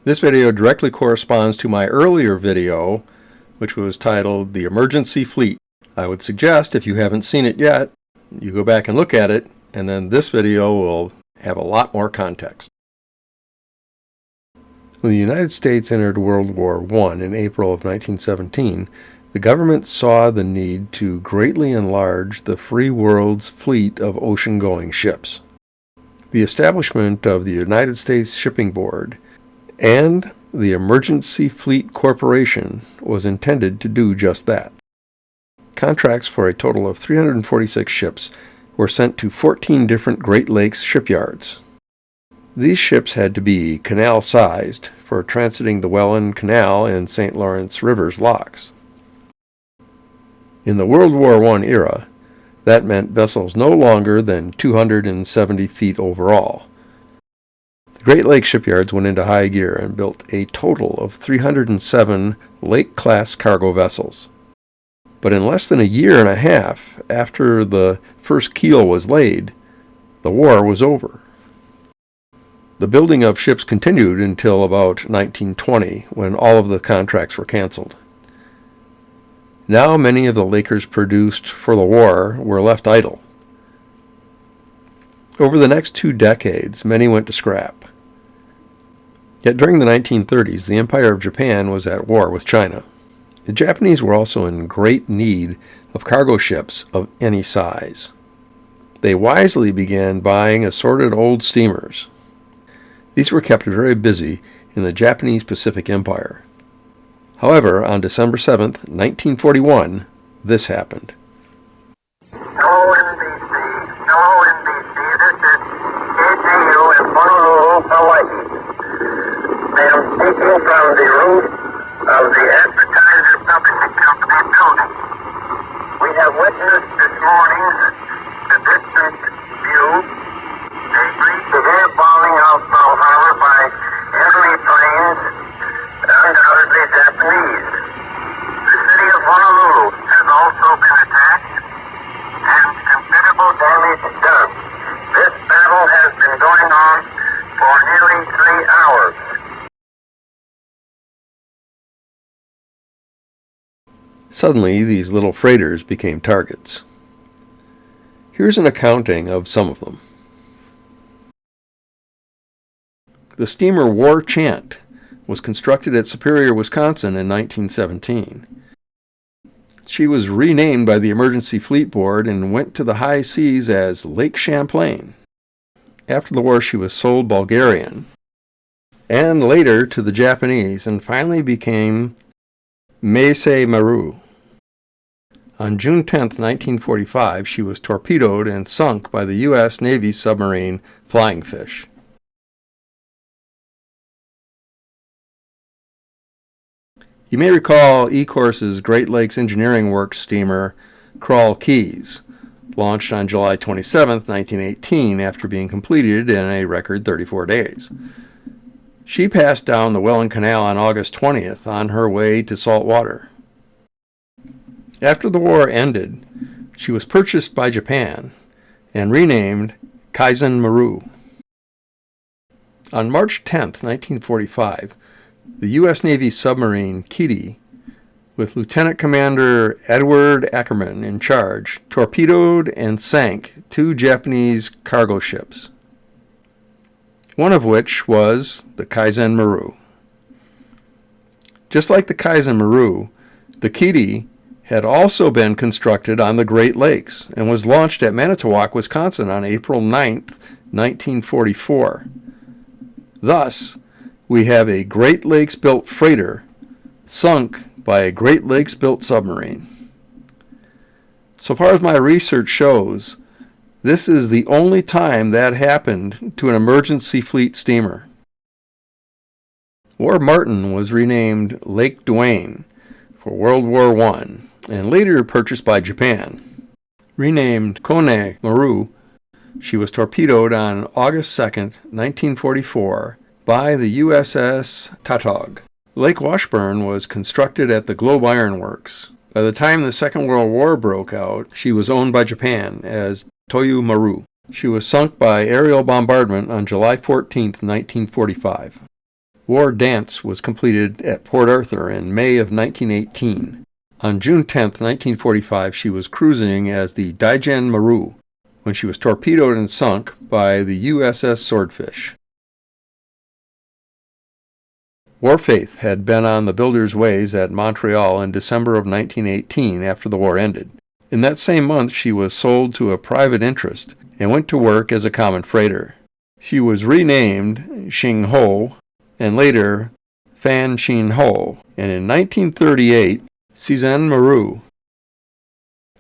This video directly corresponds to my earlier video, which was titled The Emergency Fleet. I would suggest, if you haven't seen it yet, you go back and look at it, and then this video will have a lot more context. When the United States entered World War I in April of 1917, the government saw the need to greatly enlarge the free world's fleet of ocean-going ships. The establishment of the United States Shipping Board and the Emergency Fleet Corporation was intended to do just that. Contracts for a total of 346 ships were sent to 14 different Great Lakes shipyards. These ships had to be canal-sized for transiting the Welland Canal and St. Lawrence River's locks. In the World War I era, that meant vessels no longer than 270 feet overall. The Great Lakes shipyards went into high gear and built a total of 307 Lake-class cargo vessels. But in less than a year and a half after the first keel was laid, the war was over. The building of ships continued until about 1920, when all of the contracts were canceled. Now many of the Lakers produced for the war were left idle. Over the next 2 decades, many went to scrap. Yet during the 1930s, the Empire of Japan was at war with China. The Japanese were also in great need of cargo ships of any size. They wisely began buying assorted old steamers. These were kept very busy in the Japanese Pacific Empire. However, on December 7th, 1941, this happened. Hello, NBC. Hello, NBC. This is KGU in Honolulu, Hawaii. I am speaking from the roof of the Advertiser Publishing Company building. We have witnessed this morning the distant view, the air bombing of Pearl Harbor by enemy planes, undoubtedly Japanese. The city of Honolulu has also been attacked and considerable damage done. This battle has been going on for nearly 3 hours. Suddenly, these little freighters became targets. Here's an accounting of some of them. The steamer War Chant was constructed at Superior, Wisconsin in 1917. She was renamed by the Emergency Fleet Board and went to the high seas as Lake Champlain. After the war, she was sold Bulgarian, and later to the Japanese, and finally became Meisei Maru. On June 10, 1945, she was torpedoed and sunk by the U.S. Navy submarine Flying Fish. You may recall E-Course's Great Lakes Engineering Works steamer Crawl Keys, launched on July 27, 1918, after being completed in a record 34 days. She passed down the Welland Canal on August 20th on her way to salt water. After the war ended, she was purchased by Japan and renamed Kaizen Maru. On March 10, 1945, the U.S. Navy submarine Kitty, with Lieutenant Commander Edward Ackerman in charge, torpedoed and sank 2 Japanese cargo ships, one of which was the Kaizen Maru. Just like the Kaizen Maru, the Kitty had also been constructed on the Great Lakes and was launched at Manitowoc, Wisconsin on April 9, 1944. Thus, we have a Great Lakes-built freighter sunk by a Great Lakes-built submarine. So far as my research shows, this is the only time that happened to an emergency fleet steamer. War Martin was renamed Lake Duane for World War I and later purchased by Japan. Renamed Kone Maru, she was torpedoed on August 2, 1944 by the USS Tautog. Lake Washburn was constructed at the Globe Iron Works. By the time the Second World War broke out, she was owned by Japan as Toyo Maru. She was sunk by aerial bombardment on July 14, 1945. War Dance was completed at Port Arthur in May of 1918. On June 10, 1945, she was cruising as the Daijen Maru when she was torpedoed and sunk by the USS Swordfish. War Faith had been on the builder's ways at Montreal in December of 1918 after the war ended. In that same month, she was sold to a private interest and went to work as a common freighter. She was renamed Xing Ho and later Fan Xin Ho, and in 1938, Cezanne Maru.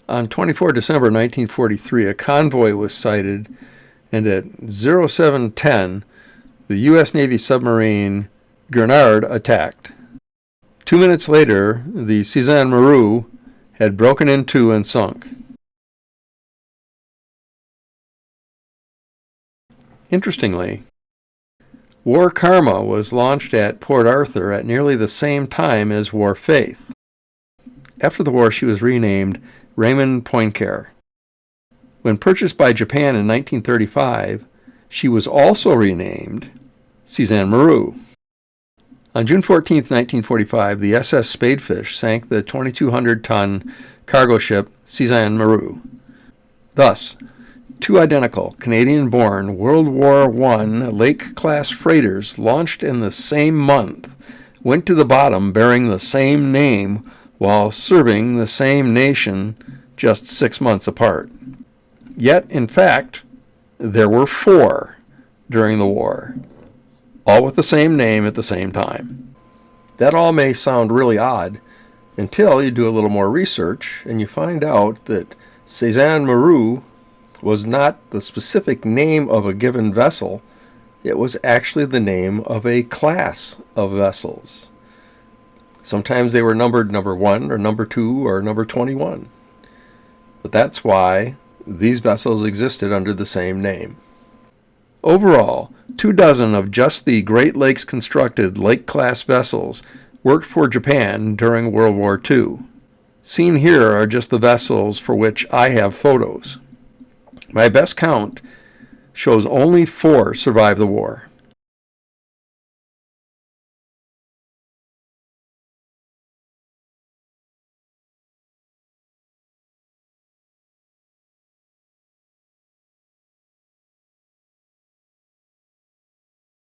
On 24 December 1943, a convoy was sighted, and at 0710, the U.S. Navy submarine Grenard attacked. 2 minutes later, the Cezanne Maru had broken in two and sunk. Interestingly, War Karma was launched at Port Arthur at nearly the same time as War Faith. After the war, she was renamed Raymond Poincaré. When purchased by Japan in 1935, she was also renamed Cezanne Maru. On June 14, 1945, the SS Spadefish sank the 2,200-ton cargo ship Cezanne Maru. Thus, two identical Canadian-born World War I Lake-class freighters launched in the same month went to the bottom bearing the same name while serving the same nation just 6 months apart. Yet, in fact, there were four during the war, all with the same name at the same time. That all may sound really odd until you do a little more research and you find out that Cezanne Maru was not the specific name of a given vessel, it was actually the name of a class of vessels. Sometimes they were numbered number 1 or number 2 or number 21. But that's why these vessels existed under the same name. Overall, 24 of just the Great Lakes constructed lake-class vessels worked for Japan during World War II. Seen here are just the vessels for which I have photos. My best count shows only 4 survived the war.